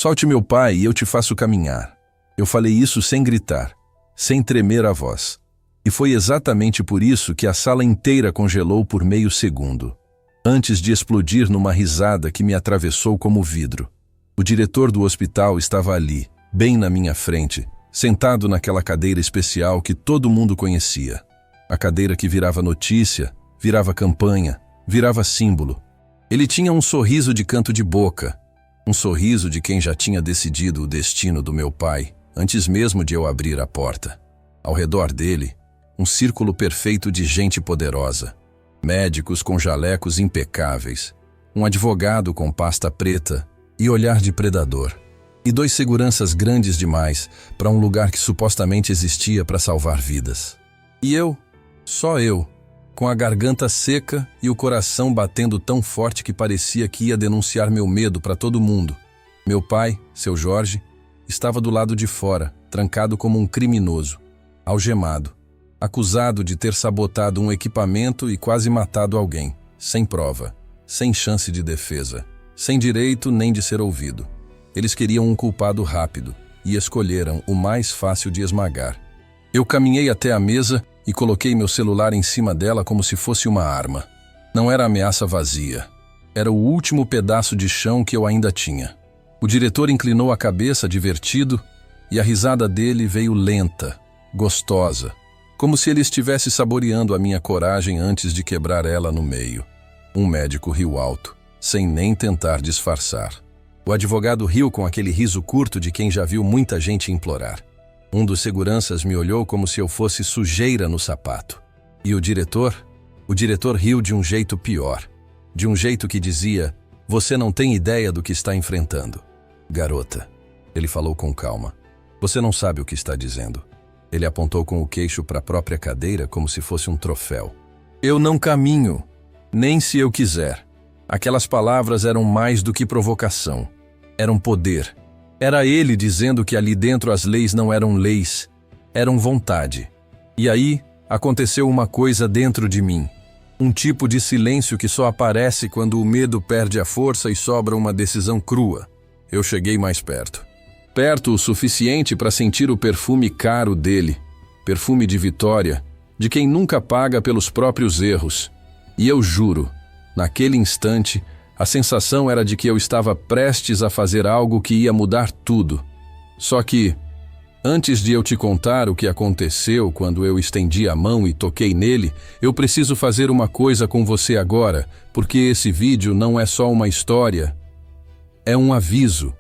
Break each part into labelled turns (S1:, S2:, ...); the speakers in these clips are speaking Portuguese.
S1: Solte meu pai e eu te faço caminhar. Eu falei isso sem gritar, sem tremer a voz. E foi exatamente por isso que a sala inteira congelou por meio segundo, antes de explodir numa risada que me atravessou como vidro. O diretor do hospital estava ali, bem na minha frente, sentado naquela cadeira especial que todo mundo conhecia. A cadeira que virava notícia, virava campanha, virava símbolo. Ele tinha um sorriso de canto de boca, um sorriso de quem já tinha decidido o destino do meu pai, antes mesmo de eu abrir a porta. Ao redor dele, um círculo perfeito de gente poderosa. Médicos com jalecos impecáveis, um advogado com pasta preta e olhar de predador. E 2 seguranças grandes demais para um lugar que supostamente existia para salvar vidas. E eu, só eu, com a garganta seca e o coração batendo tão forte que parecia que ia denunciar meu medo para todo mundo. Meu pai, seu Jorge, estava do lado de fora, trancado como um criminoso, algemado, acusado de ter sabotado um equipamento e quase matado alguém, sem prova, sem chance de defesa, sem direito nem de ser ouvido. Eles queriam um culpado rápido e escolheram o mais fácil de esmagar. Eu caminhei até a mesa e coloquei meu celular em cima dela como se fosse uma arma. Não era ameaça vazia. Era o último pedaço de chão que eu ainda tinha. O diretor inclinou a cabeça divertido e a risada dele veio lenta, gostosa, como se ele estivesse saboreando a minha coragem antes de quebrar ela no meio. Um médico riu alto, sem nem tentar disfarçar. O advogado riu com aquele riso curto de quem já viu muita gente implorar. Um dos seguranças me olhou como se eu fosse sujeira no sapato. E o diretor riu de um jeito pior. De um jeito que dizia, você não tem ideia do que está enfrentando. Garota, ele falou com calma, você não sabe o que está dizendo. Ele apontou com o queixo para a própria cadeira como se fosse um troféu. Eu não caminho, nem se eu quiser. Aquelas palavras eram mais do que provocação. Eram poder. Era ele dizendo que ali dentro as leis não eram leis, eram vontade. E aí aconteceu uma coisa dentro de mim. Um tipo de silêncio que só aparece quando o medo perde a força e sobra uma decisão crua. Eu cheguei mais perto. Perto o suficiente para sentir o perfume caro dele. Perfume de vitória, de quem nunca paga pelos próprios erros. E eu juro, naquele instante, a sensação era de que eu estava prestes a fazer algo que ia mudar tudo. Só que, antes de eu te contar o que aconteceu quando eu estendi a mão e toquei nele, eu preciso fazer uma coisa com você agora, porque esse vídeo não é só uma história, é um aviso.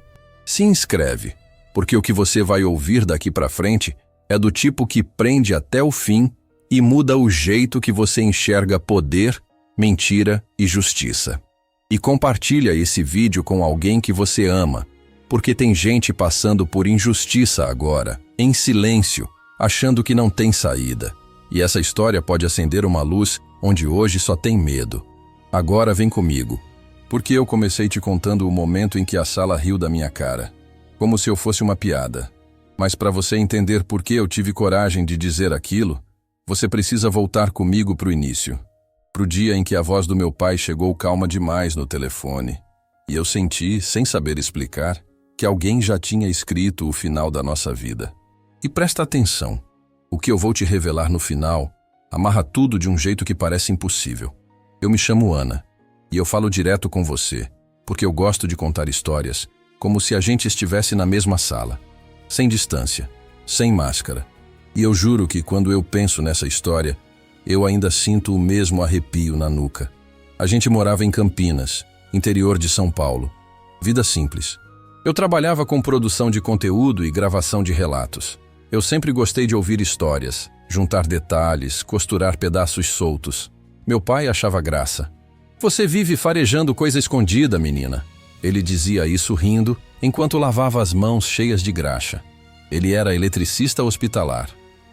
S1: Se inscreve, porque o que você vai ouvir daqui pra frente é do tipo que prende até o fim e muda o jeito que você enxerga poder, mentira e justiça. E compartilha esse vídeo com alguém que você ama, porque tem gente passando por injustiça agora, em silêncio, achando que não tem saída. E essa história pode acender uma luz onde hoje só tem medo. Agora vem comigo, porque eu comecei te contando o momento em que a sala riu da minha cara, como se eu fosse uma piada. Mas para você entender por que eu tive coragem de dizer aquilo, você precisa voltar comigo para o início. Pro dia em que a voz do meu pai chegou calma demais no telefone, e eu senti, sem saber explicar, que alguém já tinha escrito o final da nossa vida. E presta atenção, o que eu vou te revelar no final amarra tudo de um jeito que parece impossível. Eu me chamo Ana, e eu falo direto com você, porque eu gosto de contar histórias, como se a gente estivesse na mesma sala, sem distância, sem máscara. E eu juro que quando eu penso nessa história, eu ainda sinto o mesmo arrepio na nuca. A gente morava em Campinas, interior de São Paulo. Vida simples. Eu trabalhava com produção de conteúdo e gravação de relatos. Eu sempre gostei de ouvir histórias, juntar detalhes, costurar pedaços soltos. Meu pai achava graça. Você vive farejando coisa escondida, menina. Ele dizia isso rindo, enquanto lavava as mãos cheias de graxa. Ele era eletricista hospitalar.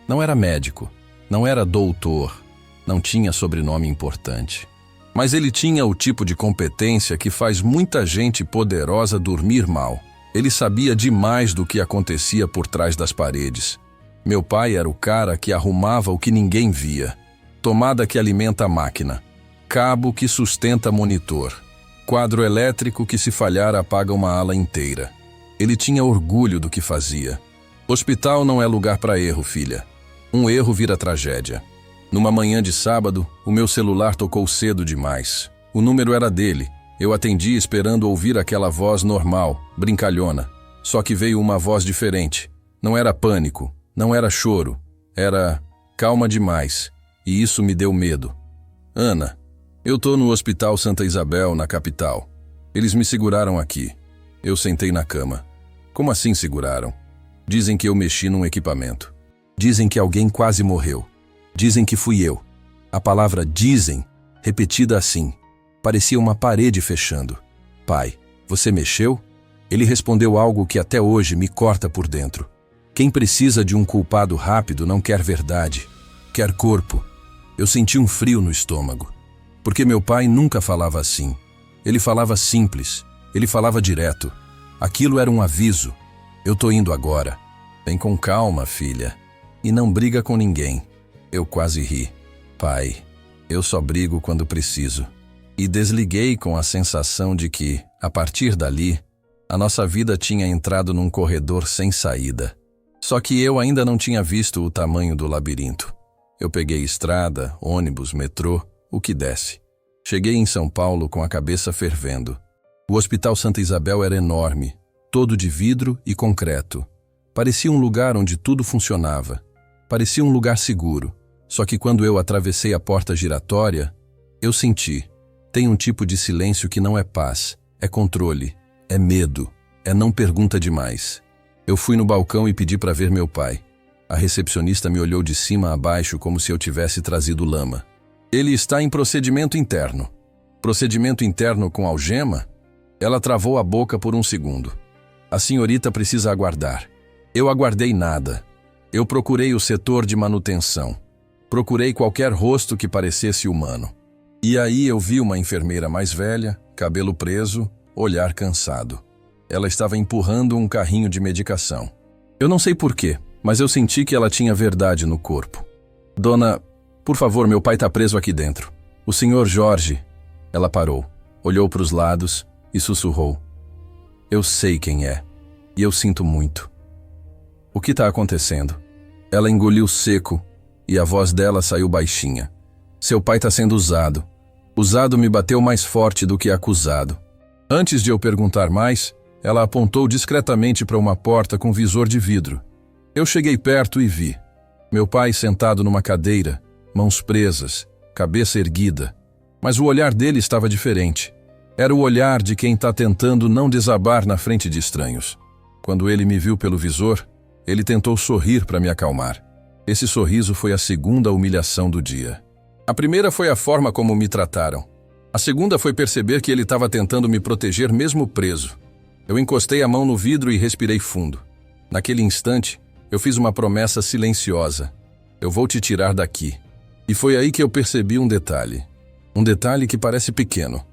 S1: Não era médico. Não era doutor, não tinha sobrenome importante. Mas ele tinha o tipo de competência que faz muita gente poderosa dormir mal. Ele sabia demais do que acontecia por trás das paredes. Meu pai era o cara que arrumava o que ninguém via. Tomada que alimenta a máquina. Cabo que sustenta monitor. Quadro elétrico que se falhar apaga uma ala inteira. Ele tinha orgulho do que fazia. Hospital não é lugar para erro, filha. Um erro vira tragédia. Numa manhã de sábado, o meu celular tocou cedo demais. O número era dele. Eu atendi esperando ouvir aquela voz normal, brincalhona. Só que veio uma voz diferente. Não era pânico, não era choro. Era calma demais. E isso me deu medo. Ana, eu tô no Hospital Santa Isabel, na capital. Eles me seguraram aqui. Eu sentei na cama. Como assim seguraram? Dizem que eu mexi num equipamento. Dizem que alguém quase morreu. Dizem que fui eu. A palavra dizem, repetida assim, parecia uma parede fechando. Pai, você mexeu? Ele respondeu algo que até hoje me corta por dentro. Quem precisa de um culpado rápido não quer verdade, quer corpo. Eu senti um frio no estômago. Porque meu pai nunca falava assim. Ele falava simples, ele falava direto. Aquilo era um aviso. Eu tô indo agora. Vem com calma, filha. E não briga com ninguém. Eu quase ri. Pai, eu só brigo quando preciso. E desliguei com a sensação de que, a partir dali, a nossa vida tinha entrado num corredor sem saída. Só que eu ainda não tinha visto o tamanho do labirinto. Eu peguei estrada, ônibus, metrô, o que desse. Cheguei em São Paulo com a cabeça fervendo. O Hospital Santa Isabel era enorme, todo de vidro e concreto. Parecia um lugar onde tudo funcionava. Parecia um lugar seguro. Só que quando eu atravessei a porta giratória, eu senti. Tem um tipo de silêncio que não é paz, é controle, é medo, é não pergunta demais. Eu fui no balcão e pedi para ver meu pai. A recepcionista me olhou de cima a baixo como se eu tivesse trazido lama. Ele está em procedimento interno. Procedimento interno com algema? Ela travou a boca por um segundo. A senhorita precisa aguardar. Eu aguardei nada. Eu procurei o setor de manutenção. Procurei qualquer rosto que parecesse humano. E aí eu vi uma enfermeira mais velha, cabelo preso, olhar cansado. Ela estava empurrando um carrinho de medicação. Eu não sei porquê, mas eu senti que ela tinha verdade no corpo. Dona, por favor, meu pai está preso aqui dentro. O senhor Jorge. Ela parou, olhou para os lados e sussurrou. Eu sei quem é, e eu sinto muito. O que está acontecendo? Ela engoliu seco e a voz dela saiu baixinha. Seu pai está sendo usado. Usado me bateu mais forte do que acusado. Antes de eu perguntar mais, ela apontou discretamente para uma porta com visor de vidro. Eu cheguei perto e vi. Meu pai sentado numa cadeira, mãos presas, cabeça erguida. Mas o olhar dele estava diferente. Era o olhar de quem está tentando não desabar na frente de estranhos. Quando ele me viu pelo visor, ele tentou sorrir para me acalmar. Esse sorriso foi a segunda humilhação do dia. A primeira foi a forma como me trataram. A segunda foi perceber que ele estava tentando me proteger mesmo preso. Eu encostei a mão no vidro e respirei fundo. Naquele instante, eu fiz uma promessa silenciosa. Eu vou te tirar daqui. E foi aí que eu percebi um detalhe. Um detalhe que parece pequeno,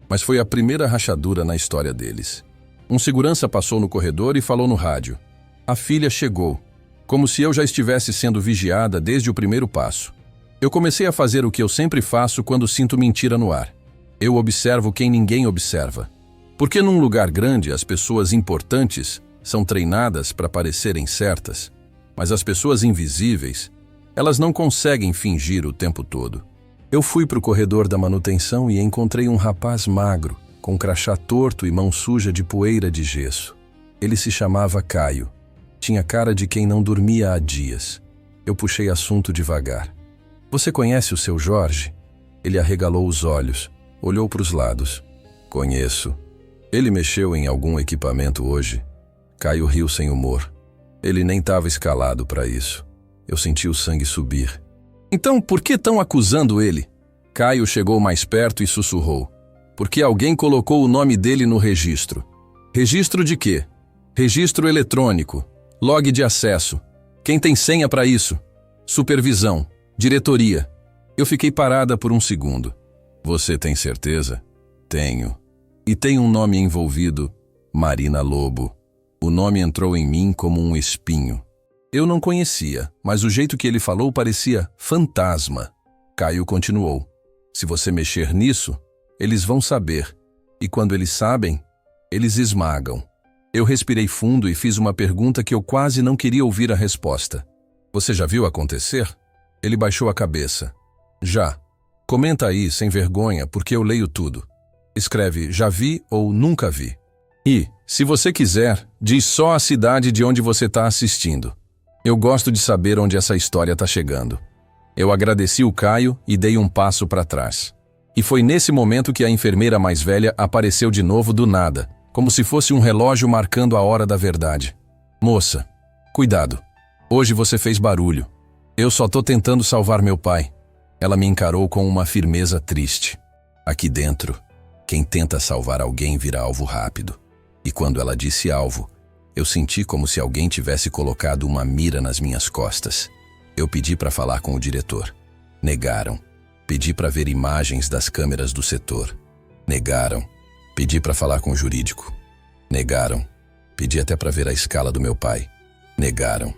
S1: mas foi a primeira rachadura na história deles. Um segurança passou no corredor e falou no rádio. A filha chegou, como se eu já estivesse sendo vigiada desde o primeiro passo. Eu comecei a fazer o que eu sempre faço quando sinto mentira no ar. Eu observo quem ninguém observa. Porque num lugar grande, as pessoas importantes são treinadas para parecerem certas, mas as pessoas invisíveis, elas não conseguem fingir o tempo todo. Eu fui para o corredor da manutenção e encontrei um rapaz magro, com crachá torto e mão suja de poeira de gesso. Ele se chamava Caio. Tinha cara de quem não dormia há dias. Eu puxei assunto devagar. Você conhece o seu Jorge? Ele arregalou os olhos, olhou para os lados. Conheço. Ele mexeu em algum equipamento hoje? Caio riu sem humor. Ele nem estava escalado para isso. Eu senti o sangue subir. Então, por que estão acusando ele? Caio chegou mais perto e sussurrou. Porque alguém colocou o nome dele no registro. Registro de quê? Registro eletrônico. Log de acesso. Quem tem senha para isso? Supervisão. Diretoria. Eu fiquei parada por um segundo. Você tem certeza? Tenho. E tem um nome envolvido. Marina Lobo. O nome entrou em mim como um espinho. Eu não conhecia, mas o jeito que ele falou parecia fantasma. Caio continuou. Se você mexer nisso, eles vão saber. E quando eles sabem, eles esmagam. Eu respirei fundo e fiz uma pergunta que eu quase não queria ouvir a resposta. Você já viu acontecer? Ele baixou a cabeça. Já. Comenta aí, sem vergonha, porque eu leio tudo. Escreve já vi ou nunca vi. E, se você quiser, diz só a cidade de onde você está assistindo. Eu gosto de saber onde essa história está chegando. Eu agradeci o Caio e dei um passo para trás. E foi nesse momento que a enfermeira mais velha apareceu de novo do nada, como se fosse um relógio marcando a hora da verdade. Moça, cuidado. Hoje você fez barulho. Eu só tô tentando salvar meu pai. Ela me encarou com uma firmeza triste. Aqui dentro, quem tenta salvar alguém vira alvo rápido. E quando ela disse alvo, eu senti como se alguém tivesse colocado uma mira nas minhas costas. Eu pedi para falar com o diretor. Negaram. Pedi para ver imagens das câmeras do setor. Negaram. Pedi para falar com o jurídico. Negaram. Pedi até para ver a escala do meu pai. Negaram.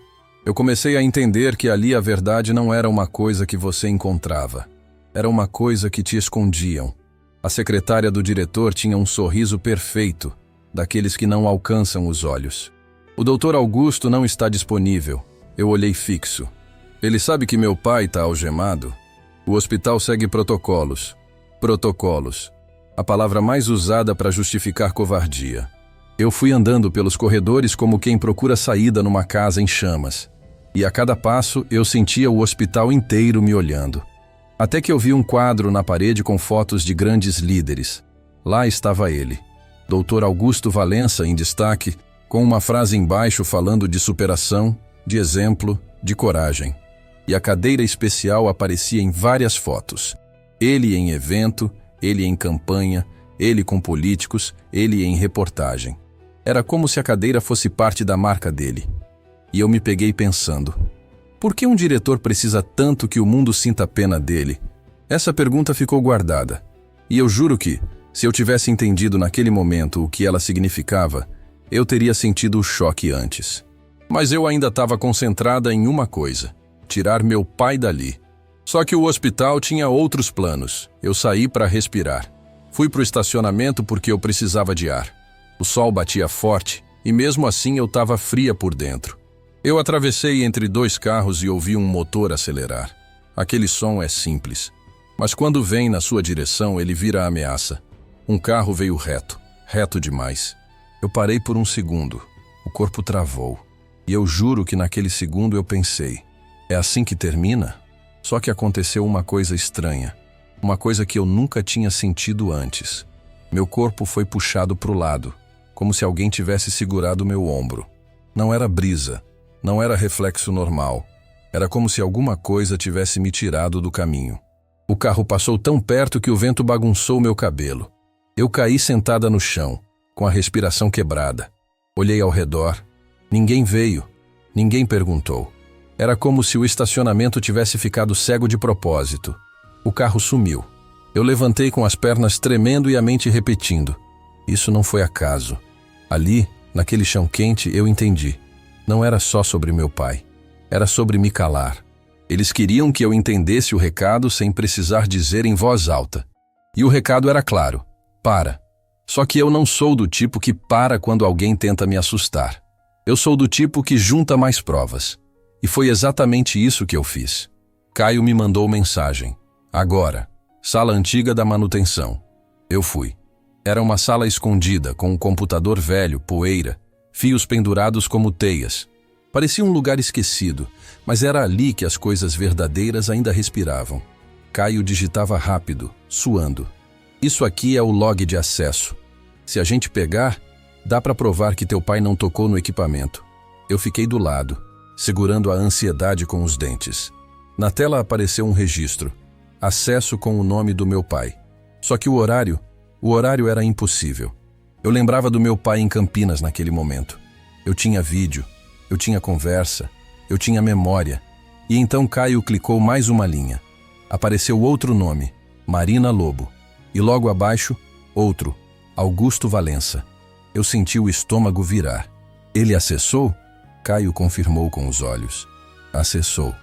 S1: Eu comecei a entender que ali a verdade não era uma coisa que você encontrava. Era uma coisa que te escondiam. A secretária do diretor tinha um sorriso perfeito, daqueles que não alcançam os olhos. O doutor Augusto não está disponível. Eu olhei fixo. Ele sabe que meu pai está algemado? O hospital segue protocolos. Protocolos. A palavra mais usada para justificar covardia. Eu fui andando pelos corredores como quem procura saída numa casa em chamas. E a cada passo eu sentia o hospital inteiro me olhando. Até que eu vi um quadro na parede com fotos de grandes líderes. Lá estava ele, Dr. Augusto Valença, em destaque, com uma frase embaixo falando de superação, de exemplo, de coragem. E a cadeira especial aparecia em várias fotos. Ele em evento, ele em campanha, ele com políticos, ele em reportagem. Era como se a cadeira fosse parte da marca dele. E eu me peguei pensando, por que um diretor precisa tanto que o mundo sinta pena dele? Essa pergunta ficou guardada. E eu juro que, se eu tivesse entendido naquele momento o que ela significava, eu teria sentido o choque antes. Mas eu ainda estava concentrada em uma coisa: tirar meu pai dali. Só que o hospital tinha outros planos. Eu saí para respirar. Fui para o estacionamento porque eu precisava de ar. O sol batia forte e mesmo assim eu estava fria por dentro. Eu atravessei entre dois carros e ouvi um motor acelerar. Aquele som é simples, mas quando vem na sua direção ele vira ameaça. Um carro veio reto, reto demais. Eu parei por um segundo. O corpo travou. E eu juro que naquele segundo eu pensei, é assim que termina? Só que aconteceu uma coisa estranha. Uma coisa que eu nunca tinha sentido antes. Meu corpo foi puxado para o lado, como se alguém tivesse segurado meu ombro. Não era brisa, não era reflexo normal. Era como se alguma coisa tivesse me tirado do caminho. O carro passou tão perto que o vento bagunçou meu cabelo. Eu caí sentada no chão, com a respiração quebrada. Olhei ao redor. Ninguém veio. Ninguém perguntou. Era como se o estacionamento tivesse ficado cego de propósito. O carro sumiu. Eu levantei com as pernas tremendo e a mente repetindo. Isso não foi acaso. Ali, naquele chão quente, eu entendi. Não era só sobre meu pai. Era sobre me calar. Eles queriam que eu entendesse o recado sem precisar dizer em voz alta. E o recado era claro. Para. Só que eu não sou do tipo que para quando alguém tenta me assustar. Eu sou do tipo que junta mais provas. E foi exatamente isso que eu fiz. Caio me mandou mensagem. Agora. Sala antiga da manutenção. Eu fui. Era uma sala escondida, com um computador velho, poeira, fios pendurados como teias. Parecia um lugar esquecido, mas era ali que as coisas verdadeiras ainda respiravam. Caio digitava rápido, suando. Isso aqui é o log de acesso. Se a gente pegar, dá para provar que teu pai não tocou no equipamento. Eu fiquei do lado, segurando a ansiedade com os dentes. Na tela apareceu um registro. Acesso com o nome do meu pai. Só que o horário era impossível. Eu lembrava do meu pai em Campinas naquele momento. Eu tinha vídeo, eu tinha conversa, eu tinha memória. E então Caio clicou mais uma linha. Apareceu outro nome, Marina Lobo. E logo abaixo, outro, Augusto Valença. Eu senti o estômago virar. Ele acessou? Caio confirmou com os olhos. Acessou.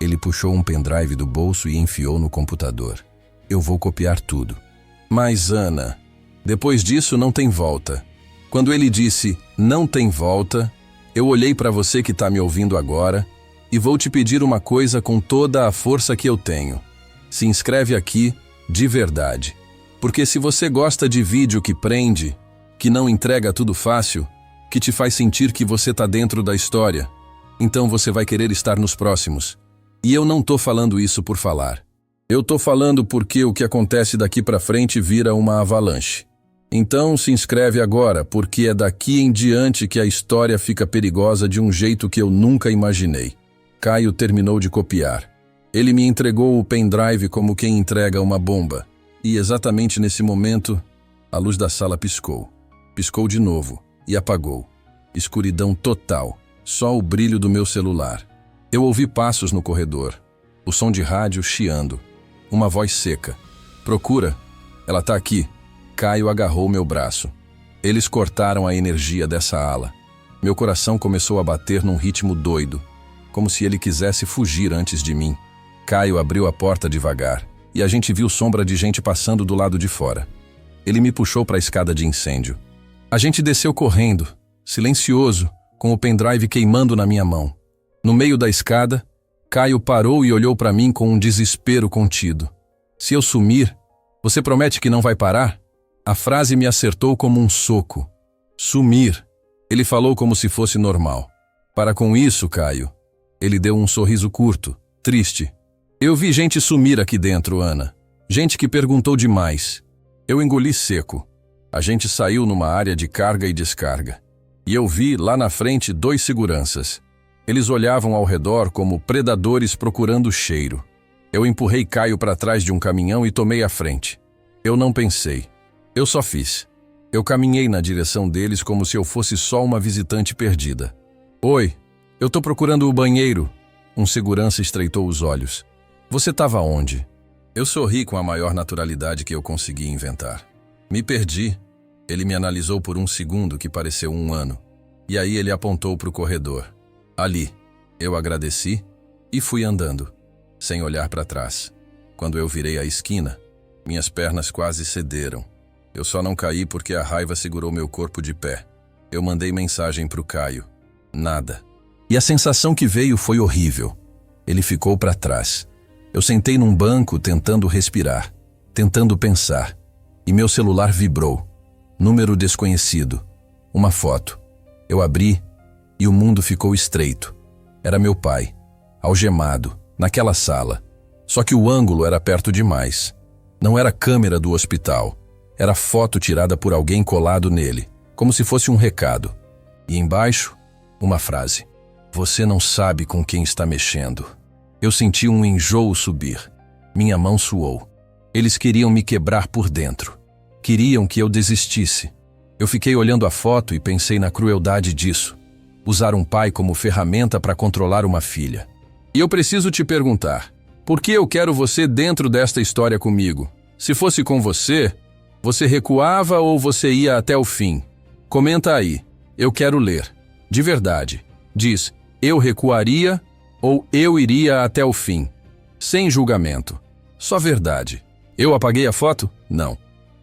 S1: Ele puxou um pendrive do bolso e enfiou no computador. Eu vou copiar tudo. Mas, Ana, depois disso não tem volta. Quando ele disse, não tem volta, eu olhei para você que está me ouvindo agora e vou te pedir uma coisa com toda a força que eu tenho. Se inscreve aqui, de verdade. Porque se você gosta de vídeo que prende, que não entrega tudo fácil, que te faz sentir que você está dentro da história, então você vai querer estar nos próximos. E eu não tô falando isso por falar. Eu tô falando porque o que acontece daqui para frente vira uma avalanche. Então se inscreve agora, porque é daqui em diante que a história fica perigosa de um jeito que eu nunca imaginei. Caio terminou de copiar. Ele me entregou o pendrive como quem entrega uma bomba. E exatamente nesse momento, a luz da sala piscou. Piscou de novo e apagou. Escuridão total, só o brilho do meu celular. Eu ouvi passos no corredor, o som de rádio chiando. Uma voz seca. Procura. Ela tá aqui. Caio agarrou meu braço. Eles cortaram a energia dessa ala. Meu coração começou a bater num ritmo doido, como se ele quisesse fugir antes de mim. Caio abriu a porta devagar, e a gente viu sombra de gente passando do lado de fora. Ele me puxou para a escada de incêndio. A gente desceu correndo, silencioso, com o pendrive queimando na minha mão. No meio da escada, Caio parou e olhou para mim com um desespero contido. Se eu sumir, você promete que não vai parar? A frase me acertou como um soco. Sumir. Ele falou como se fosse normal. Para com isso, Caio. Ele deu um sorriso curto, triste. Eu vi gente sumir aqui dentro, Ana. Gente que perguntou demais. Eu engoli seco. A gente saiu numa área de carga e descarga. E eu vi, lá na frente, 2 seguranças. Eles olhavam ao redor como predadores procurando cheiro. Eu empurrei Caio para trás de um caminhão e tomei a frente. Eu não pensei. Eu só fiz. Eu caminhei na direção deles como se eu fosse só uma visitante perdida. Oi, eu tô procurando o banheiro. Um segurança estreitou os olhos. Você estava onde? Eu sorri com a maior naturalidade que eu consegui inventar. Me perdi. Ele me analisou por um segundo que pareceu 1 ano. E aí ele apontou para o corredor. Ali. Eu agradeci e fui andando, sem olhar para trás. Quando eu virei a esquina, minhas pernas quase cederam. Eu só não caí porque a raiva segurou meu corpo de pé. Eu mandei mensagem para o Caio. Nada. E a sensação que veio foi horrível. Ele ficou para trás. Eu sentei num banco tentando respirar, tentando pensar. E meu celular vibrou. Número desconhecido. Uma foto. Eu abri e o mundo ficou estreito. Era meu pai, algemado, naquela sala. Só que o ângulo era perto demais. Não era câmera do hospital. Era foto tirada por alguém colado nele, como se fosse um recado. E embaixo, uma frase. Você não sabe com quem está mexendo. Eu senti um enjoo subir. Minha mão suou. Eles queriam me quebrar por dentro. Queriam que eu desistisse. Eu fiquei olhando a foto e pensei na crueldade disso. Usar um pai como ferramenta para controlar uma filha. E eu preciso te perguntar, por que eu quero você dentro desta história comigo? Se fosse com você, você recuava ou você ia até o fim? Comenta aí. Eu quero ler. De verdade. Diz, eu recuaria ou eu iria até o fim? Sem julgamento. Só verdade. Eu apaguei a foto? Não.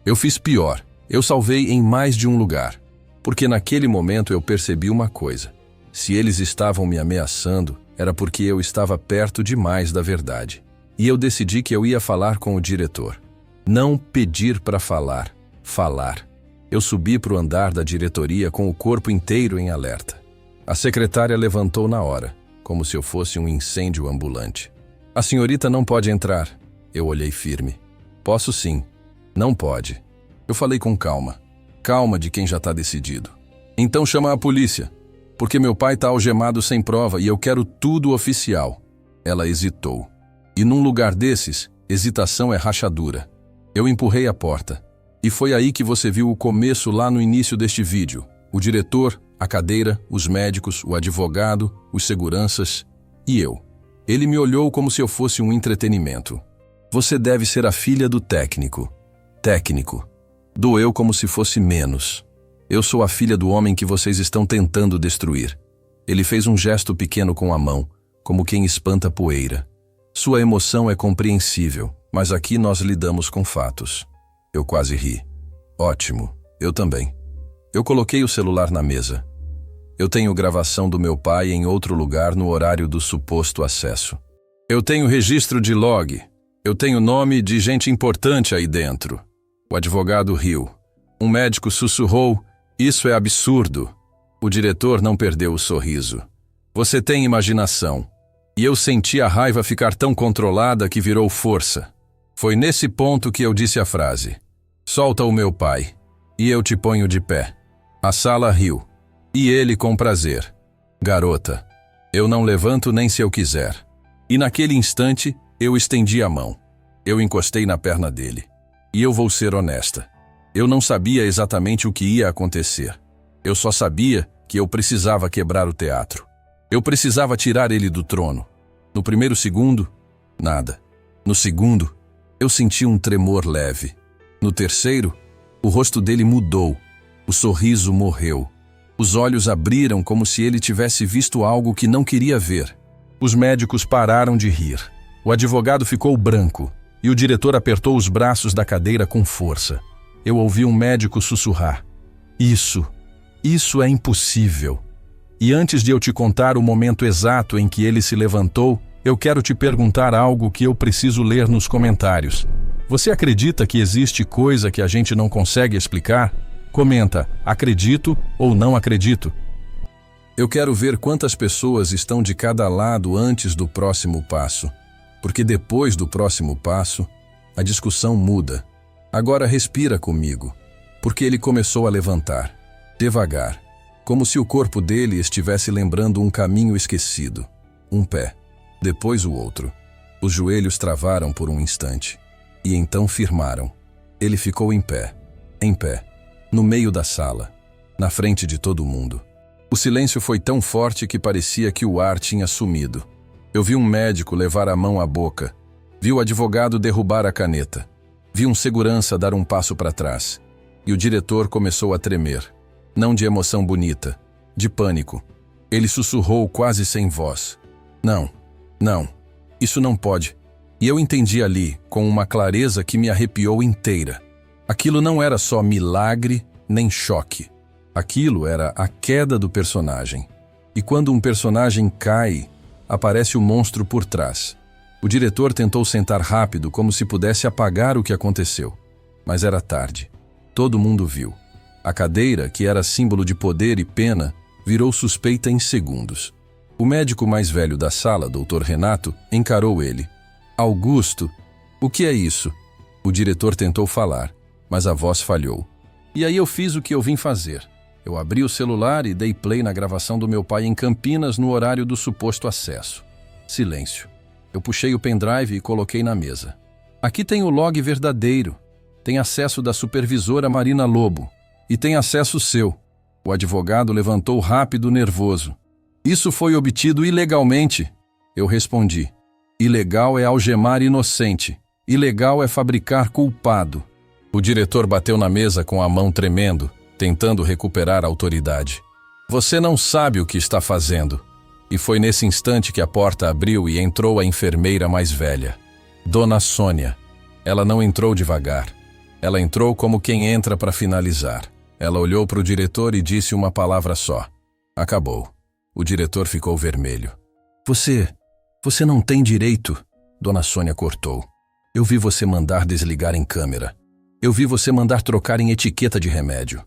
S1: Eu fiz pior. Eu salvei em mais de um lugar. Porque naquele momento eu percebi uma coisa. Se eles estavam me ameaçando, era porque eu estava perto demais da verdade. E eu decidi que eu ia falar com o diretor. Não pedir para falar, falar. Eu subi para o andar da diretoria com o corpo inteiro em alerta. A secretária levantou na hora, como se eu fosse um incêndio ambulante. A senhorita não pode entrar. Eu olhei firme. Posso sim. Não pode. Eu falei com calma. Calma de quem já está decidido. Então chama a polícia, porque meu pai está algemado sem prova e eu quero tudo oficial. Ela hesitou. E num lugar desses, hesitação é rachadura. Eu empurrei a porta. E foi aí que você viu o começo lá no início deste vídeo. O diretor, a cadeira, os médicos, o advogado, os seguranças e eu. Ele me olhou como se eu fosse um entretenimento. Você deve ser a filha do técnico. Técnico. Doeu como se fosse menos. Eu sou a filha do homem que vocês estão tentando destruir. Ele fez um gesto pequeno com a mão, como quem espanta poeira. Sua emoção é compreensível, mas aqui nós lidamos com fatos. Eu quase ri. Ótimo, eu também. Eu coloquei o celular na mesa. Eu tenho gravação do meu pai em outro lugar no horário do suposto acesso. Eu tenho registro de log. Eu tenho nome de gente importante aí dentro. O advogado riu. Um médico sussurrou: "Isso é absurdo." O diretor não perdeu o sorriso. "Você tem imaginação." E eu senti a raiva ficar tão controlada que virou força. Foi nesse ponto que eu disse a frase: "Solta o meu pai, e eu te ponho de pé." A sala riu. E ele com prazer: "Garota, eu não levanto nem se eu quiser." E naquele instante, eu estendi a mão. Eu encostei na perna dele. E eu vou ser honesta. Eu não sabia exatamente o que ia acontecer. Eu só sabia que eu precisava quebrar o teatro. Eu precisava tirar ele do trono. No primeiro segundo, nada. No segundo, eu senti um tremor leve. No terceiro, o rosto dele mudou. O sorriso morreu. Os olhos abriram como se ele tivesse visto algo que não queria ver. Os médicos pararam de rir. O advogado ficou branco e o diretor apertou os braços da cadeira com força. Eu ouvi um médico sussurrar: Isso é impossível." E antes de eu te contar o momento exato em que ele se levantou, eu quero te perguntar algo que eu preciso ler nos comentários. Você acredita que existe coisa que a gente não consegue explicar? Comenta: acredito ou não acredito. Eu quero ver quantas pessoas estão de cada lado antes do próximo passo, porque depois do próximo passo, a discussão muda. Agora respira comigo, porque ele começou a levantar, devagar, como se o corpo dele estivesse lembrando um caminho esquecido. Um pé, depois o outro. Os joelhos travaram por um instante, e então firmaram. Ele ficou em pé, no meio da sala, na frente de todo mundo. O silêncio foi tão forte que parecia que o ar tinha sumido. Eu vi um médico levar a mão à boca, vi o advogado derrubar a caneta, vi um segurança dar um passo para trás, e o diretor começou a tremer. Não de emoção bonita, de pânico. Ele sussurrou quase sem voz: Não, isso não pode." E eu entendi ali, com uma clareza que me arrepiou inteira. Aquilo não era só milagre nem choque. Aquilo era a queda do personagem. E quando um personagem cai, aparece o monstro por trás. O diretor tentou sentar rápido, como se pudesse apagar o que aconteceu. Mas era tarde. Todo mundo viu. A cadeira, que era símbolo de poder e pena, virou suspeita em segundos. O médico mais velho da sala, Dr. Renato, encarou ele. "Augusto, o que é isso?" O diretor tentou falar, mas a voz falhou. E aí eu fiz o que eu vim fazer. Eu abri o celular e dei play na gravação do meu pai em Campinas no horário do suposto acesso. Silêncio. Eu puxei o pendrive e coloquei na mesa. Aqui tem o log verdadeiro. Tem acesso da supervisora Marina Lobo. E tem acesso seu. O advogado levantou rápido, nervoso. "Isso foi obtido ilegalmente." Eu respondi: "Ilegal é algemar inocente. Ilegal é fabricar culpado." O diretor bateu na mesa com a mão tremendo, tentando recuperar a autoridade. "Você não sabe o que está fazendo." E foi nesse instante que a porta abriu e entrou a enfermeira mais velha, Dona Sônia. Ela não entrou devagar. Ela entrou como quem entra para finalizar. Ela olhou para o diretor e disse uma palavra só: "Acabou." O diretor ficou vermelho. Você não tem direito." Dona Sônia cortou. "Eu vi você mandar desligar em câmera. Eu vi você mandar trocar em etiqueta de remédio.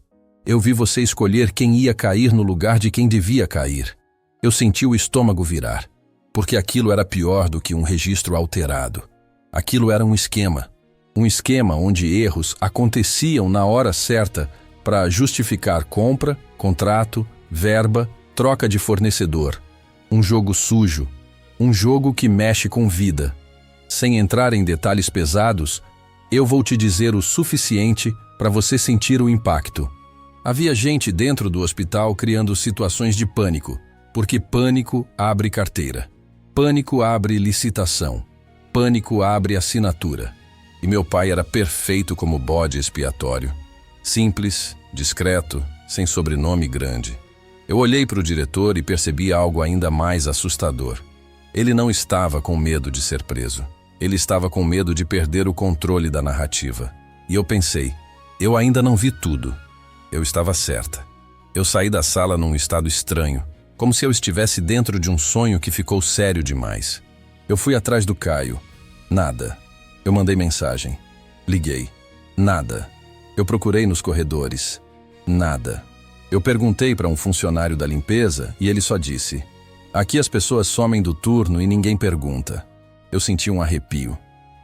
S1: Eu vi você escolher quem ia cair no lugar de quem devia cair. Eu senti o estômago virar, porque aquilo era pior do que um registro alterado. Aquilo era um esquema onde erros aconteciam na hora certa para justificar compra, contrato, verba, troca de fornecedor. Um jogo sujo, um jogo que mexe com vida. Sem entrar em detalhes pesados, eu vou te dizer o suficiente para você sentir o impacto. Havia gente dentro do hospital criando situações de pânico, porque pânico abre carteira. Pânico abre licitação. Pânico abre assinatura. E meu pai era perfeito como bode expiatório. Simples, discreto, sem sobrenome grande. Eu olhei para o diretor e percebi algo ainda mais assustador. Ele não estava com medo de ser preso. Ele estava com medo de perder o controle da narrativa. E eu pensei: eu ainda não vi tudo. Eu estava certa. Eu saí da sala num estado estranho, como se eu estivesse dentro de um sonho que ficou sério demais. Eu fui atrás do Caio. Nada. Eu mandei mensagem. Liguei. Nada. Eu procurei nos corredores. Nada. Eu perguntei para um funcionário da limpeza e ele só disse: aqui as pessoas somem do turno e ninguém pergunta. Eu senti um arrepio.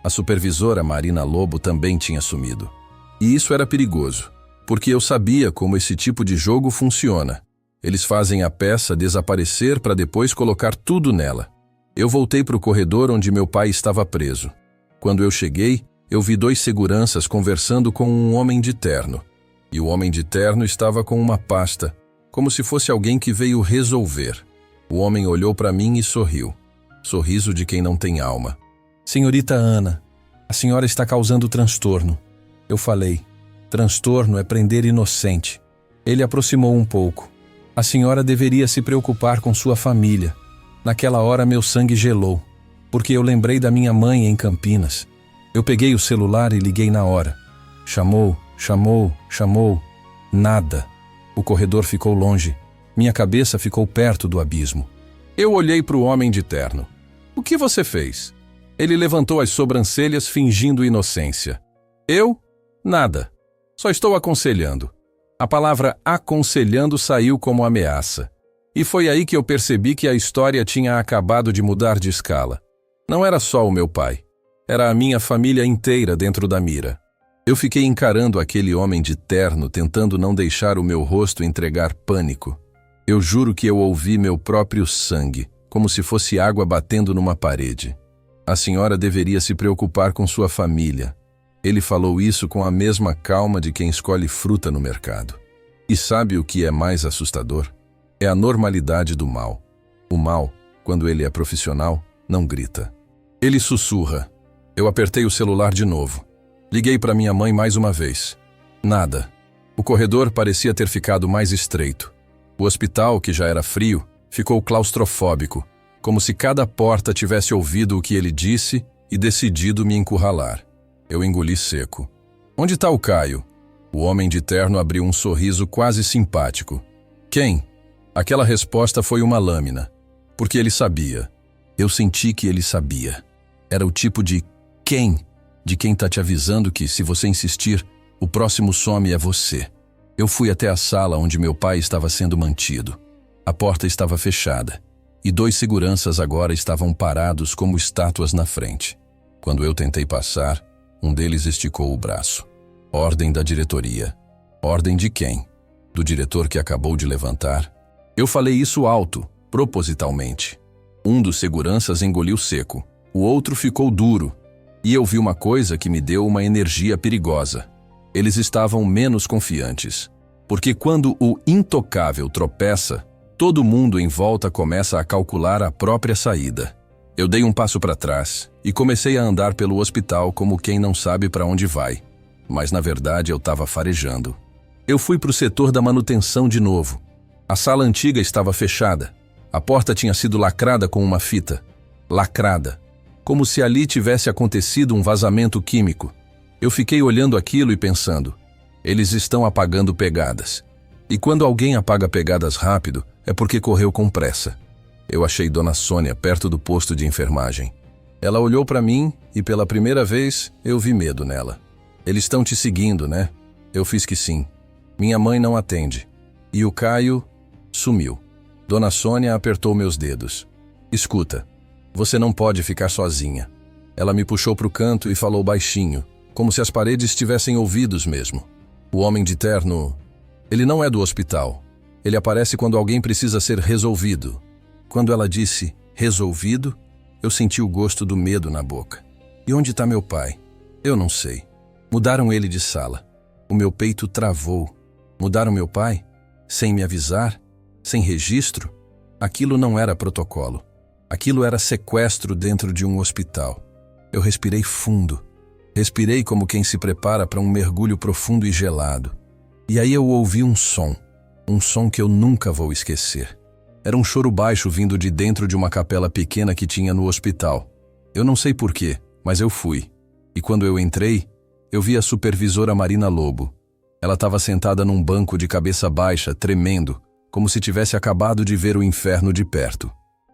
S1: A supervisora Marina Lobo também tinha sumido. E isso era perigoso, porque eu sabia como esse tipo de jogo funciona. Eles fazem a peça desaparecer para depois colocar tudo nela. Eu voltei para o corredor onde meu pai estava preso. Quando eu cheguei, eu vi 2 seguranças conversando com um homem de terno. E o homem de terno estava com uma pasta, como se fosse alguém que veio resolver. O homem olhou para mim e sorriu. Sorriso de quem não tem alma. Senhorita Ana, a senhora está causando transtorno. Eu falei: transtorno é prender inocente. Ele aproximou um pouco. A senhora deveria se preocupar com sua família. Naquela hora meu sangue gelou, porque eu lembrei da minha mãe em Campinas. Eu peguei o celular e liguei na hora. Chamou, chamou, chamou. Nada. O corredor ficou longe. Minha cabeça ficou perto do abismo. Eu olhei para o homem de terno. O que você fez? Ele levantou as sobrancelhas fingindo inocência. Eu? Nada. Só estou aconselhando. A palavra aconselhando saiu como ameaça. E foi aí que eu percebi que a história tinha acabado de mudar de escala. Não era só o meu pai. Era a minha família inteira dentro da mira. Eu fiquei encarando aquele homem de terno, tentando não deixar o meu rosto entregar pânico. Eu juro que eu ouvi meu próprio sangue, como se fosse água batendo numa parede. A senhora deveria se preocupar com sua família. Ele falou isso com a mesma calma de quem escolhe fruta no mercado. E sabe o que é mais assustador? É a normalidade do mal. O mal, quando ele é profissional, não grita. Ele sussurra. Eu apertei o celular de novo. Liguei para minha mãe mais uma vez. Nada. O corredor parecia ter ficado mais estreito. O hospital, que já era frio, ficou claustrofóbico, como se cada porta tivesse ouvido o que ele disse e decidido me encurralar. Eu engoli seco. Onde está o Caio? O homem de terno abriu um sorriso quase simpático. Quem? Aquela resposta foi uma lâmina, porque ele sabia. Eu senti que ele sabia. Era o tipo de quem? De quem tá te avisando que, se você insistir, o próximo some é você. Eu fui até a sala onde meu pai estava sendo mantido. A porta estava fechada, e 2 seguranças agora estavam parados como estátuas na frente. Quando eu tentei passar, um deles esticou o braço. Ordem da diretoria. Ordem de quem? Do diretor que acabou de levantar? Eu falei isso alto, propositalmente. Um dos seguranças engoliu seco. O outro ficou duro. E eu vi uma coisa que me deu uma energia perigosa. Eles estavam menos confiantes. Porque quando o intocável tropeça, todo mundo em volta começa a calcular a própria saída. Eu dei um passo para trás e comecei a andar pelo hospital como quem não sabe para onde vai. Mas na verdade eu estava farejando. Eu fui para o setor da manutenção de novo. A sala antiga estava fechada. A porta tinha sido lacrada com uma fita. Lacrada. Como se ali tivesse acontecido um vazamento químico. Eu fiquei olhando aquilo e pensando, eles estão apagando pegadas. E quando alguém apaga pegadas rápido, é porque correu com pressa. Eu achei Dona Sônia perto do posto de enfermagem. Ela olhou para mim e pela primeira vez eu vi medo nela. Eles estão te seguindo, né? Eu fiz que sim. Minha mãe não atende. E o Caio sumiu. Dona Sônia apertou meus dedos. Escuta, você não pode ficar sozinha. Ela me puxou para o canto e falou baixinho, como se as paredes tivessem ouvidos mesmo. O homem de terno, ele não é do hospital. Ele aparece quando alguém precisa ser resolvido. Quando ela disse resolvido, eu senti o gosto do medo na boca. E onde está meu pai? Eu não sei. Mudaram ele de sala. O meu peito travou. Mudaram meu pai? Sem me avisar? Sem registro? Aquilo não era protocolo. Aquilo era sequestro dentro de um hospital. Eu respirei fundo. Respirei como quem se prepara para um mergulho profundo e gelado. E aí eu ouvi um som que eu nunca vou esquecer. Era um choro baixo vindo de dentro de uma capela pequena que tinha no hospital. Eu não sei porquê, mas eu fui. E quando eu entrei, eu vi a supervisora Marina Lobo. Ela estava sentada num banco de cabeça baixa, tremendo, como se tivesse acabado de ver o inferno de perto.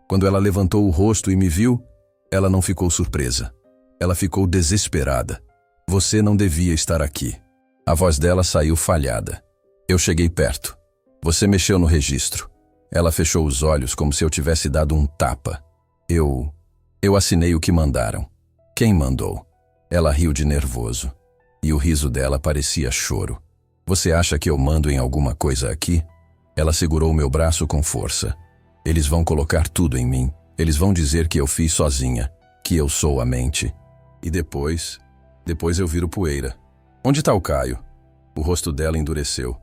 S1: Quando ela levantou o rosto e me viu, ela não ficou surpresa. Ela ficou desesperada. Você não devia estar aqui. A voz dela saiu falhada. Eu cheguei perto. Você mexeu no registro. Ela fechou os olhos como se eu tivesse dado um tapa. Eu assinei o que mandaram. Quem mandou? Ela riu de nervoso. E o riso dela parecia choro. Você acha que eu mando em alguma coisa aqui? Ela segurou meu braço com força. Eles vão colocar tudo em mim. Eles vão dizer que eu fiz sozinha, que eu sou a mente. E depois eu viro poeira. Onde está o Caio? O rosto dela endureceu.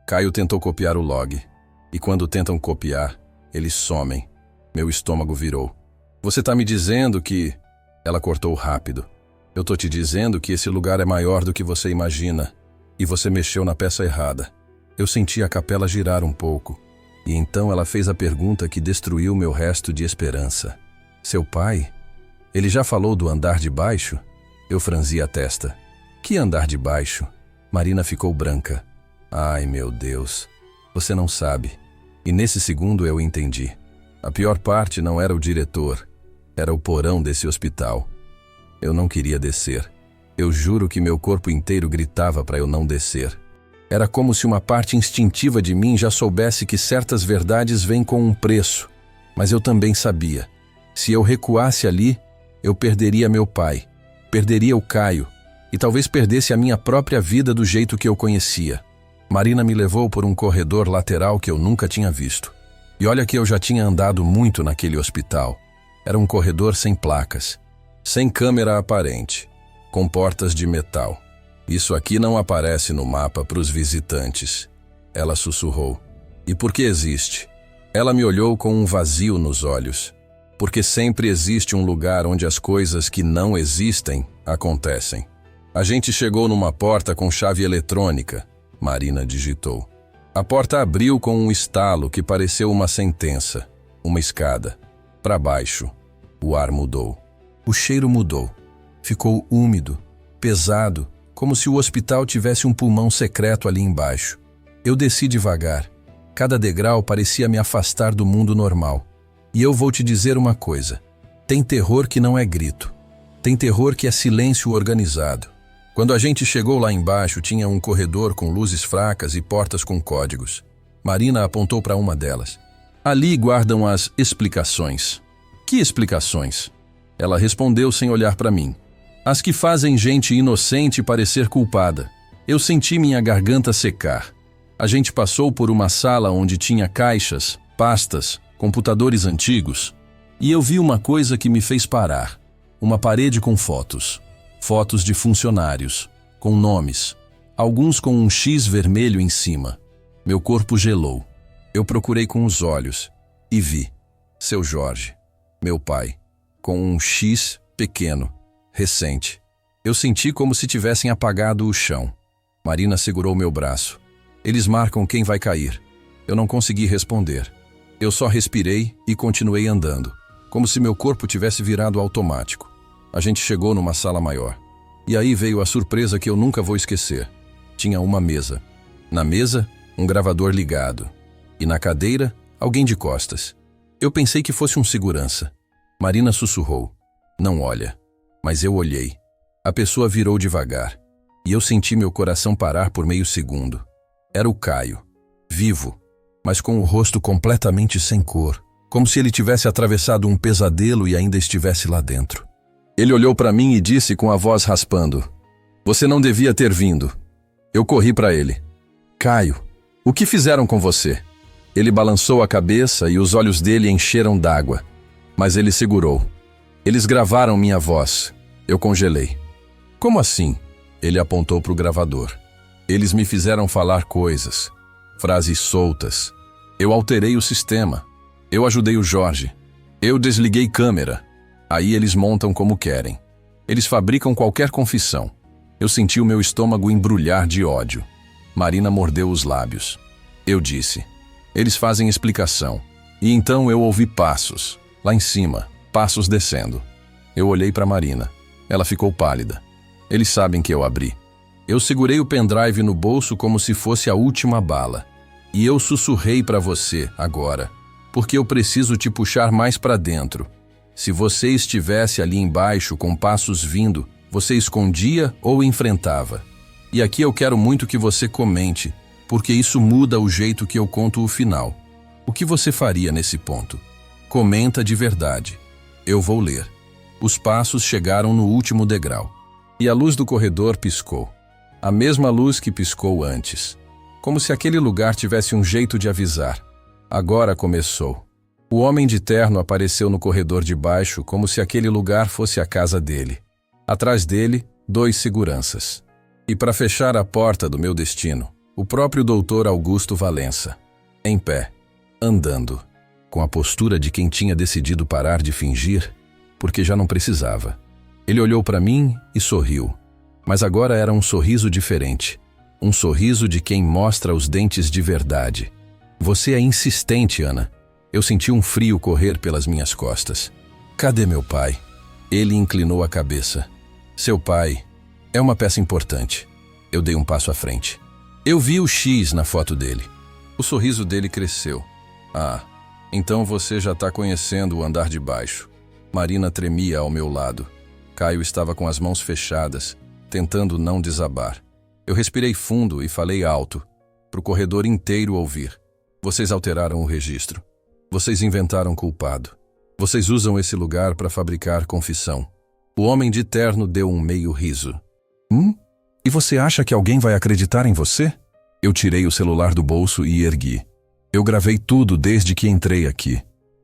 S1: Caio tentou copiar o log. E quando tentam copiar, eles somem. Meu estômago virou. Você tá me dizendo que... Ela cortou rápido. Eu tô te dizendo que esse lugar é maior do que você imagina. E você mexeu na peça errada. Eu senti a capela girar um pouco. E então ela fez a pergunta que destruiu meu resto de esperança. Seu pai? Ele já falou do andar de baixo? Eu franzi a testa. Que andar de baixo? Marina ficou branca. Ai, meu Deus. Você não sabe. E nesse segundo eu entendi. A pior parte não era o diretor. Era o porão desse hospital. Eu não queria descer. Eu juro que meu corpo inteiro gritava para eu não descer. Era como se uma parte instintiva de mim já soubesse que certas verdades vêm com um preço. Mas eu também sabia. Se eu recuasse ali, eu perderia meu pai, perderia o Caio e talvez perdesse a minha própria vida do jeito que eu conhecia. Marina me levou por um corredor lateral que eu nunca tinha visto. E olha que eu já tinha andado muito naquele hospital. Era um corredor sem placas, sem câmera aparente, com portas de metal. Isso aqui não aparece no mapa para os visitantes. Ela sussurrou. E por que existe? Ela me olhou com um vazio nos olhos. Porque sempre existe um lugar onde as coisas que não existem acontecem. A gente chegou numa porta com chave eletrônica, Marina digitou. A porta abriu com um estalo que pareceu uma sentença, uma escada. Para baixo, o ar mudou. O cheiro mudou. Ficou úmido, pesado, como se o hospital tivesse um pulmão secreto ali embaixo. Eu desci devagar. Cada degrau parecia me afastar do mundo normal. E eu vou te dizer uma coisa. Tem terror que não é grito. Tem terror que é silêncio organizado. Quando a gente chegou lá embaixo, tinha um corredor com luzes fracas e portas com códigos. Marina apontou para uma delas. Ali guardam as explicações. Que explicações? Ela respondeu sem olhar para mim. As que fazem gente inocente parecer culpada. Eu senti minha garganta secar. A gente passou por uma sala onde tinha caixas, pastas, computadores antigos. E eu vi uma coisa que me fez parar. Uma parede com fotos. Fotos de funcionários, com nomes. Alguns com um X vermelho em cima. Meu corpo gelou. Eu procurei com os olhos. E vi. Seu Jorge. Meu pai. Com um X pequeno. Recente. Eu senti como se tivessem apagado o chão. Marina segurou meu braço. Eles marcam quem vai cair. Eu não consegui responder. Eu só respirei e continuei andando, como se meu corpo tivesse virado automático. A gente chegou numa sala maior. E aí veio a surpresa que eu nunca vou esquecer. Tinha uma mesa. Na mesa, um gravador ligado. E na cadeira, alguém de costas. Eu pensei que fosse um segurança. Marina sussurrou. Não olha. Mas eu olhei. A pessoa virou devagar. E eu senti meu coração parar por meio segundo. Era o Caio. Vivo. Mas com o rosto completamente sem cor. Como se ele tivesse atravessado um pesadelo e ainda estivesse lá dentro. Ele olhou para mim e disse com a voz raspando. Você não devia ter vindo. Eu corri para ele. Caio, o que fizeram com você? Ele balançou a cabeça e os olhos dele encheram d'água. Mas ele segurou. Eles gravaram minha voz. Eu congelei. Como assim? Ele apontou para o gravador. Eles me fizeram falar coisas. Frases soltas. Eu alterei o sistema. Eu ajudei o Jorge. Eu desliguei câmera. Aí eles montam como querem. Eles fabricam qualquer confissão. Eu senti o meu estômago embrulhar de ódio. Marina mordeu os lábios. Eu disse. Eles fazem explicação. E então eu ouvi passos. Lá em cima, passos descendo. Eu olhei para Marina. Ela ficou pálida. Eles sabem que eu abri. Eu segurei o pendrive no bolso como se fosse a última bala. E eu sussurrei para você, agora, porque eu preciso te puxar mais para dentro. Se você estivesse ali embaixo com passos vindo, você escondia ou enfrentava? E aqui eu quero muito que você comente, porque isso muda o jeito que eu conto o final. O que você faria nesse ponto? Comenta de verdade. Eu vou ler. Os passos chegaram no último degrau. E a luz do corredor piscou. A mesma luz que piscou antes. Como se aquele lugar tivesse um jeito de avisar. Agora começou. O homem de terno apareceu no corredor de baixo como se aquele lugar fosse a casa dele. Atrás dele, 2 seguranças. E para fechar a porta do meu destino, o próprio Dr. Augusto Valença. Em pé, andando, com a postura de quem tinha decidido parar de fingir, porque já não precisava. Ele olhou para mim e sorriu. Mas agora era um sorriso diferente. Um sorriso de quem mostra os dentes de verdade. Você é insistente, Ana. Eu senti um frio correr pelas minhas costas. Cadê meu pai? Ele inclinou a cabeça. Seu pai é uma peça importante. Eu dei um passo à frente. Eu vi o X na foto dele. O sorriso dele cresceu. Ah, então você já está conhecendo o andar de baixo. Marina tremia ao meu lado. Caio estava com as mãos fechadas, tentando não desabar. Eu respirei fundo e falei alto, para o corredor inteiro ouvir. Vocês alteraram o registro. Vocês inventaram culpado. Vocês usam esse lugar para fabricar confissão. O homem de terno deu um meio riso. E você acha que alguém vai acreditar em você? Eu tirei o celular do bolso e ergui. Eu gravei tudo desde que entrei aqui.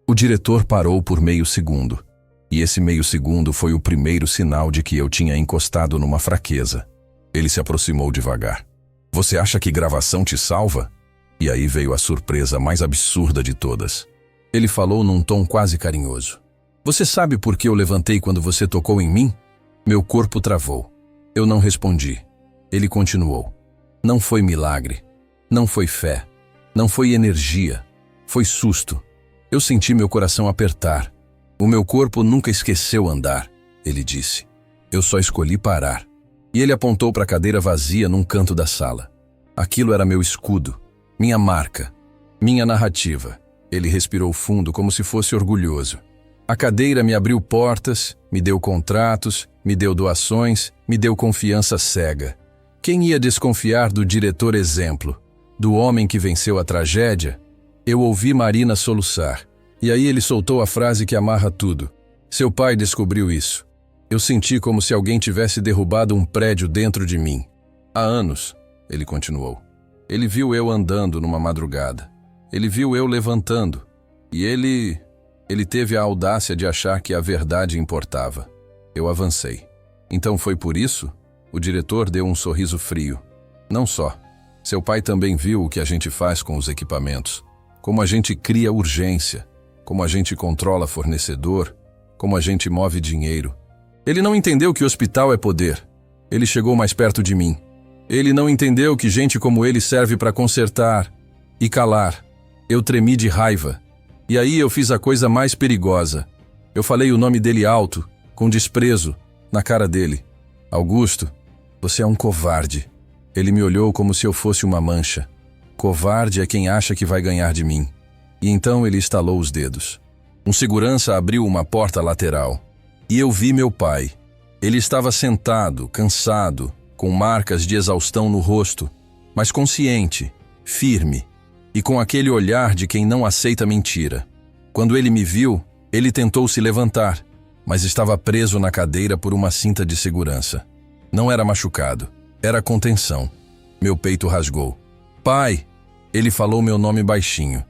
S1: O diretor parou por meio segundo. E esse meio segundo foi o primeiro sinal de que eu tinha encostado numa fraqueza. Ele se aproximou devagar. Você acha que gravação te salva? E aí veio a surpresa mais absurda de todas. Ele falou num tom quase carinhoso. Você sabe por que eu levantei quando você tocou em mim? Meu corpo travou. Eu não respondi. Ele continuou. Não foi milagre. Não foi fé. Não foi energia. Foi susto. Eu senti meu coração apertar. O meu corpo nunca esqueceu andar, ele disse. Eu só escolhi parar. E ele apontou para a cadeira vazia num canto da sala. Aquilo era meu escudo, minha marca, minha narrativa. Ele respirou fundo como se fosse orgulhoso. A cadeira me abriu portas, me deu contratos, me deu doações, me deu confiança cega. Quem ia desconfiar do diretor exemplo? Do homem que venceu a tragédia? Eu ouvi Marina soluçar. E aí ele soltou a frase que amarra tudo. Seu pai descobriu isso. Eu senti como se alguém tivesse derrubado um prédio dentro de mim. Há anos, ele continuou. Ele viu eu andando numa madrugada. Ele viu eu levantando. E ele teve a audácia de achar que a verdade importava. Eu avancei. Então foi por isso? O diretor deu um sorriso frio. Não só. Seu pai também viu o que a gente faz com os equipamentos. Como a gente cria urgência. Como a gente controla fornecedor, como a gente move dinheiro. Ele não entendeu que hospital é poder. Ele chegou mais perto de mim. Ele não entendeu que gente como ele serve para consertar e calar. Eu tremi de raiva. E aí eu fiz a coisa mais perigosa. Eu falei o nome dele alto, com desprezo, na cara dele. Augusto, você é um covarde. Ele me olhou como se eu fosse uma mancha. Covarde é quem acha que vai ganhar de mim. E então ele estalou os dedos. Um segurança abriu uma porta lateral. E eu vi meu pai. Ele estava sentado, cansado, com marcas de exaustão no rosto, mas consciente, firme, e com aquele olhar de quem não aceita mentira. Quando ele me viu, ele tentou se levantar, mas estava preso na cadeira por uma cinta de segurança. Não era machucado, era contenção. Meu peito rasgou. Pai! Ele falou meu nome baixinho.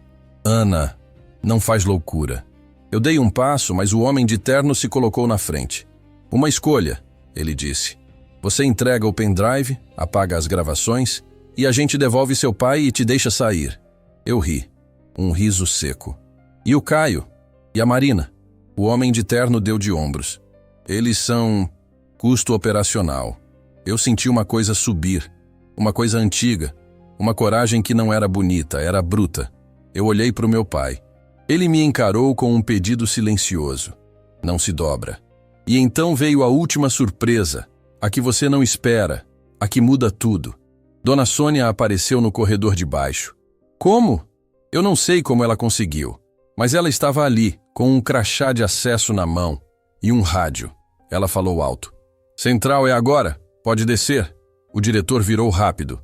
S1: Ana, não faz loucura. Eu dei um passo, mas o homem de terno se colocou na frente. Uma escolha, ele disse. Você entrega o pendrive, apaga as gravações e a gente devolve seu pai e te deixa sair. Eu ri. Um riso seco. E o Caio? E a Marina? O homem de terno deu de ombros. Eles são custo operacional. Eu senti uma coisa subir. Uma coisa antiga. Uma coragem que não era bonita, era bruta. Eu olhei para o meu pai. Ele me encarou com um pedido silencioso. Não se dobra. E então veio a última surpresa, a que você não espera, Aqui muda tudo. Dona Sônia apareceu no corredor de baixo. Como? Eu não sei como ela conseguiu, mas ela estava ali, com um crachá de acesso na mão e um rádio. Ela falou alto. Central é agora, pode descer. O diretor virou rápido.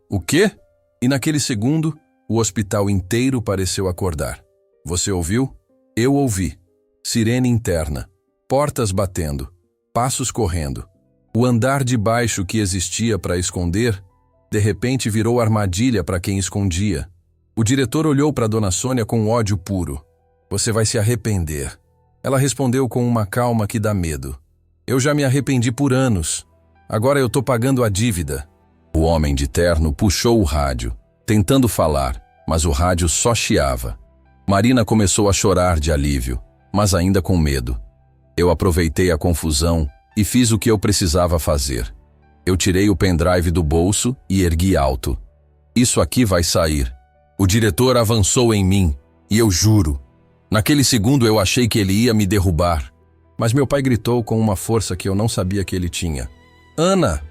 S1: O quê? E naquele segundo, o hospital inteiro pareceu acordar. Você ouviu? Eu ouvi. Sirene interna, portas batendo, passos correndo. O andar de baixo que existia para esconder, de repente virou armadilha para quem escondia. O diretor olhou para Dona Sônia com ódio puro. Você vai se arrepender. Ela respondeu com uma calma que dá medo. Eu já me arrependi por anos. Agora eu tô pagando a dívida. O homem de terno puxou o rádio, tentando falar, mas o rádio só chiava. Marina começou a chorar de alívio, mas ainda com medo. Eu aproveitei a confusão e fiz o que eu precisava fazer. Eu tirei o pendrive do bolso e ergui alto. Isso aqui vai sair. O diretor avançou em mim, e eu juro. Naquele segundo eu achei que ele ia me derrubar. Mas meu pai gritou com uma força que eu não sabia que ele tinha. Ana,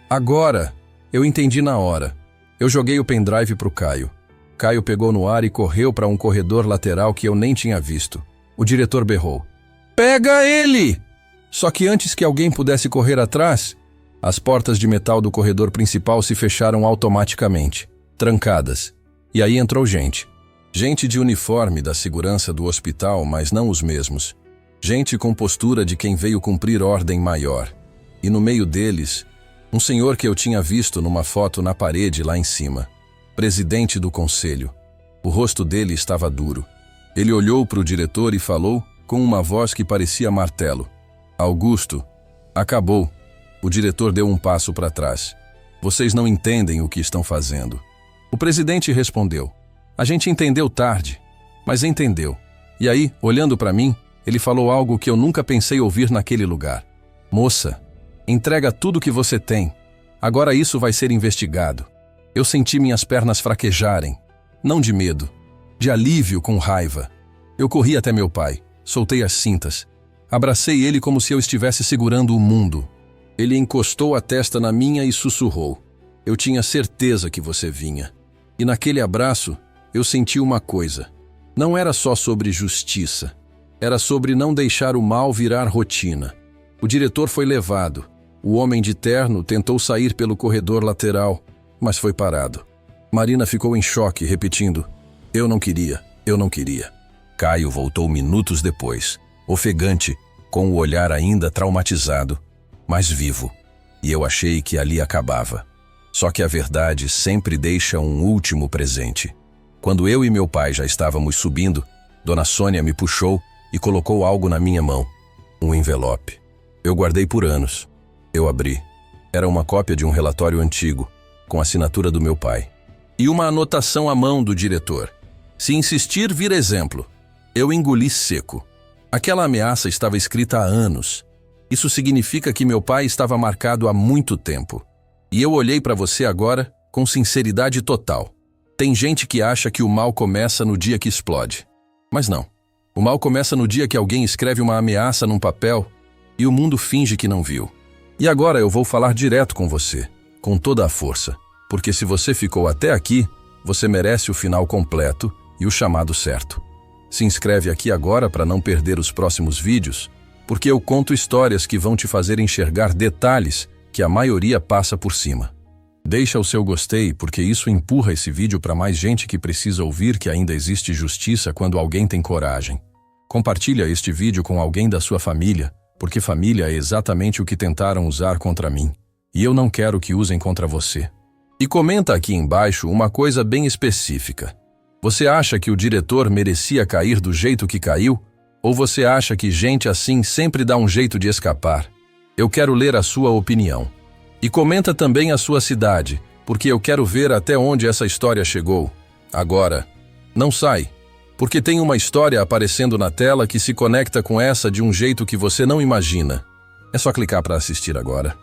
S1: agora! Eu entendi na hora. Eu joguei o pendrive pro Caio. Caio pegou no ar e correu para um corredor lateral que eu nem tinha visto. O diretor berrou. Pega ele! Só que antes que alguém pudesse correr atrás, as portas de metal do corredor principal se fecharam automaticamente, trancadas. E aí entrou gente. Gente de uniforme da segurança do hospital, mas não os mesmos. Gente com postura de quem veio cumprir ordem maior. E no meio deles, um senhor que eu tinha visto numa foto na parede lá em cima. Presidente do conselho. O rosto dele estava duro. Ele olhou para o diretor e falou, com uma voz que parecia martelo. Augusto, acabou. O diretor deu um passo para trás. Vocês não entendem o que estão fazendo. O presidente respondeu. A gente entendeu tarde, mas entendeu. E aí, olhando para mim, ele falou algo que eu nunca pensei ouvir naquele lugar. Moça, entrega tudo que você tem. Agora isso vai ser investigado. Eu senti minhas pernas fraquejarem. Não de medo, de alívio com raiva. Eu corri até meu pai, soltei as cintas. Abracei ele como se eu estivesse segurando o mundo. Ele encostou a testa na minha e sussurrou. Eu tinha certeza que você vinha. E naquele abraço, eu senti uma coisa. Não era só sobre justiça. Era sobre não deixar o mal virar rotina. O diretor foi levado. O homem de terno tentou sair pelo corredor lateral, mas foi parado. Marina ficou em choque, repetindo. Eu não queria, eu não queria. Caio voltou minutos depois, ofegante, com o olhar ainda traumatizado, mas vivo. E eu achei que ali acabava. Só que a verdade sempre deixa um último presente. Quando eu e meu pai já estávamos subindo, Dona Sônia me puxou e colocou algo na minha mão. Um envelope. Eu guardei por anos. Eu abri. Era uma cópia de um relatório antigo, com a assinatura do meu pai. E uma anotação à mão do diretor. Se insistir, vira exemplo. Eu engoli seco. Aquela ameaça estava escrita há anos. Isso significa que meu pai estava marcado há muito tempo. E eu olhei para você agora com sinceridade total. Tem gente que acha que o mal começa no dia que explode. Mas não. O mal começa no dia que alguém escreve uma ameaça num papel e o mundo finge que não viu. E agora eu vou falar direto com você, com toda a força. Porque se você ficou até aqui, você merece o final completo e o chamado certo. Se inscreve aqui agora para não perder os próximos vídeos, porque eu conto histórias que vão te fazer enxergar detalhes que a maioria passa por cima. Deixa o seu gostei, porque isso empurra esse vídeo para mais gente que precisa ouvir que ainda existe justiça quando alguém tem coragem. Compartilha este vídeo com alguém da sua família, porque família é exatamente o que tentaram usar contra mim. E eu não quero que usem contra você. E comenta aqui embaixo uma coisa bem específica. Você acha que o diretor merecia cair do jeito que caiu? Ou você acha que gente assim sempre dá um jeito de escapar? Eu quero ler a sua opinião. E comenta também a sua cidade, porque eu quero ver até onde essa história chegou. Agora, não sai, porque tem uma história aparecendo na tela que se conecta com essa de um jeito que você não imagina. É só clicar para assistir agora.